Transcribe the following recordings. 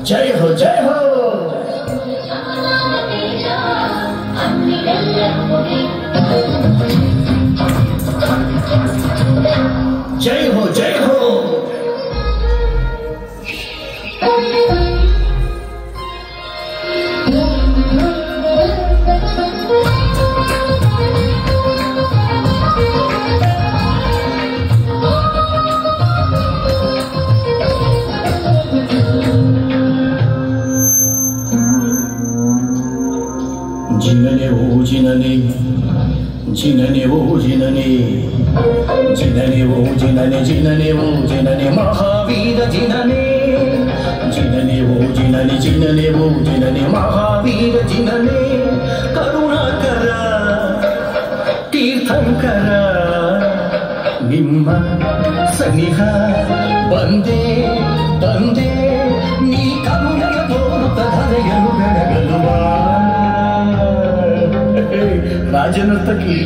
जय हो जय हो जय हो जय हो जिनने वो जिनने जिनने वो जिनने जिनने वो जिनने जिनने वो जिनने महावीर जिनने जिनने वो जिनने जिनने वो जिनने महावीर जिनने करुणाकर तीर्थंकर ನಿಮ್ಮ ಸನಿಹ ಬಂದೆ ತಂದೆ ನೀ ಕರುಣೆಯ ತೋರುತ್ತ ಧರೆಯಲು ಬೆಳಗಲು ರಾಜನರ್ತಕಿ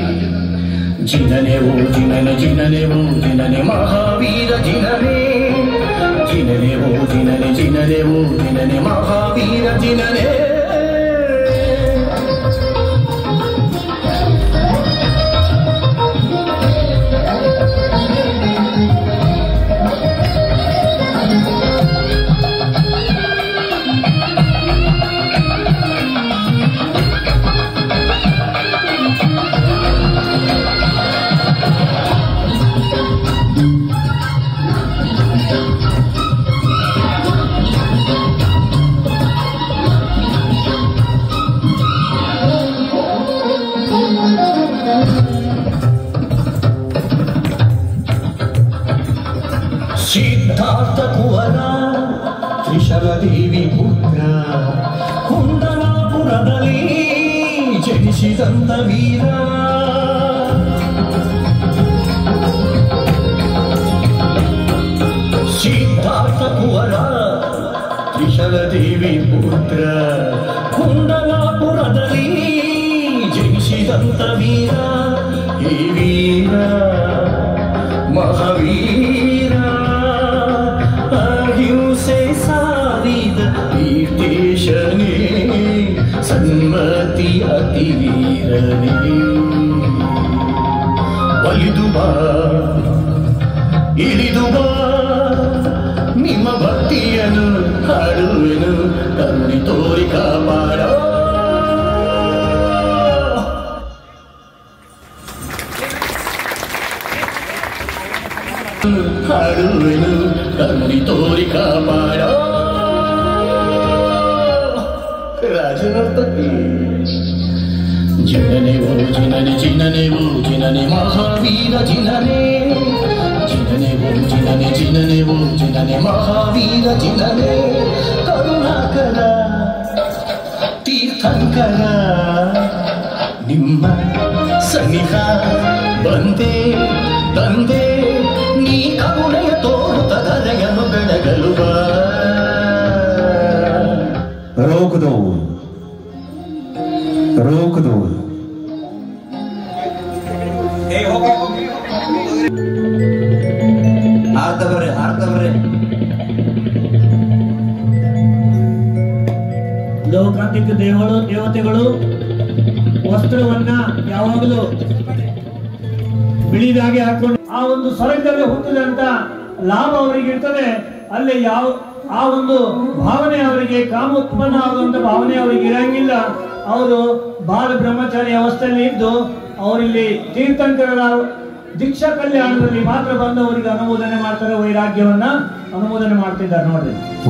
जिनने वो जिनने जिनने वो जिनने महावीर जिनने जिनने वो जिनने जिनने वो जिनने महावीर जिनने सिद्धार्थ कुवर त्रिशल देवी पुत्र कुंडलापुरदली जनिसिದಂತ वीर सिद्धार्थ कुवर त्रिशल देवी पुत्र कुंडलापुरदली जनिसिದಂತ वीर हे वीर महावीर अहिंसे सारिद ईर्तेशने सन्मति अतिवीरने ಒಲಿದು ಬಾ ಇಳಿದು ಬಾ ನಿಮ್ಮ ಭಕ್ತಿಯನ್ನು ಹಾಡುವೆನು ಕರುಣೆ ತೋರಿ ಕಾಪಾಡೋ ಹಾಡುವೆನು ಕರುಣೆ ತೋರಿ ಕಾಪಾಡೋ ರಾಜನರ್ತಕಿ जिनने वो जिनने जिनने वो जिनने महावीर जिनने जिनने वो जिनने जिनने वो जिनने महावीर जिनने करुणाकर तीर्थंकर ನಿಮ್ಮ ಸನಿಹ ಬಂದೆ ತಂದೆ ನೀ ಕರುಣೆಯ ತೋರುತ್ತ ಧರೆಯನ್ನು ಬೆಳಗಲು ಬಾ रोक दो ಲೋಕಾಂತಿಕ ದೇವತೆಗಳು ವಸ್ತ್ರವನ್ನ ಯಾವಾಗಲೂ ಬಿಳಿದಾಗಿ ಹಾಕೊಂಡು ಆ ಒಂದು ಸ್ವರ್ಗದಲ್ಲಿ ಹುಟ್ಟಿದಂತ ಲಾಭ ಅವರಿಗೆ ಇರ್ತದೆ. ಅಲ್ಲಿ ಆ ಒಂದು ಭಾವನೆ ಅವರಿಗೆ ಕಾಮೋತ್ಪನ್ನ ಆಗುವಂತ ಭಾವನೆ ಅವರಿಗೆ ಇರಂಗಿಲ್ಲ. ಅವರು ಬಾಲ ಬ್ರಹ್ಮಚಾರಿ ಅವಸ್ಥೆಯಲ್ಲಿ ಇದ್ದು ಅವರಲ್ಲಿ ತೀರ್ಥಂಕರ ದೀಕ್ಷಾ ಕಲ್ಯಾಣದಲ್ಲಿ ಮಾತ್ರ ಬಂದು ಅವರಿಗೆ ಅನುಮೋದನೆ ಮಾಡ್ತಾರೆ, ವೈರಾಗ್ಯವನ್ನ ಅನುಮೋದನೆ ಮಾಡ್ತಿದ್ದಾರೆ ನೋಡ್ರಿ.